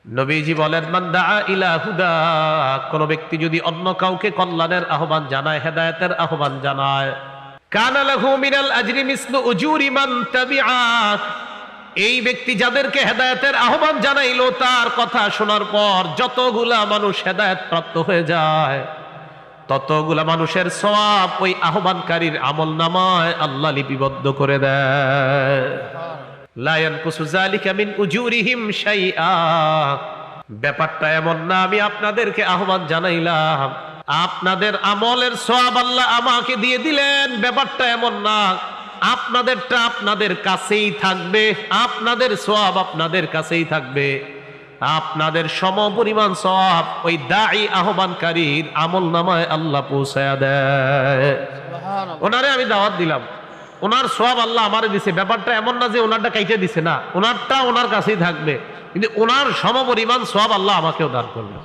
নবীজি বলেন, মান দাআ ইলা হুদা, কোন ব্যক্তি যদি অন্য কাউকে কল্যাণের আহ্বান জানায়, হেদায়েতের আহ্বান জানায়, কানা লাহু মিনাল আজরি মিসলু উজুরি মান তাবিআ, এই ব্যক্তি যাদেরকে হেদায়েতের আহ্বান জানাইলো তার কথা শোনার পর যতগুলা মানুষ হেদায়েত প্রাপ্ত হয়ে যায়, ততগুলা মানুষের সওয়াব ওই আহ্বানকারীর আমলনামায় আল্লাহ লিপিবদ্ধ করে দেয়। লা ইয়ানকুসু যালিকা মিন উজুরিহিম শাইআ, ব্যাপারটা এমন না আমি আপনাদেরকে আহ্বান জানাইলাম, আপনাদের আমলের সওয়াব আল্লাহ আমাকে দিয়ে দিলেন, ব্যাপারটা এমন না। আপনাদেরটা আপনাদের কাছেই থাকবে, আপনাদের সওয়াব আপনাদের কাছেই থাকবে, আপনাদের সমপরিমাণ সওয়াব ওই দাঈ আহ্বানকারীর আমলনামায় আল্লাহ পৌঁছায়া দেয়। ওনারে আমি দাওয়াত দিলাম, ওনার সওয়াব আল্লাহ আমারে দিছে, ব্যাপারটা এমন না যে ওনারটা কাইটে দিছে, না, ওনারটা ওনার কাছেই থাকবে, কিন্তু ওনার সমপরিমাণ সওয়াব আল্লাহ আমাকেও দান করবে।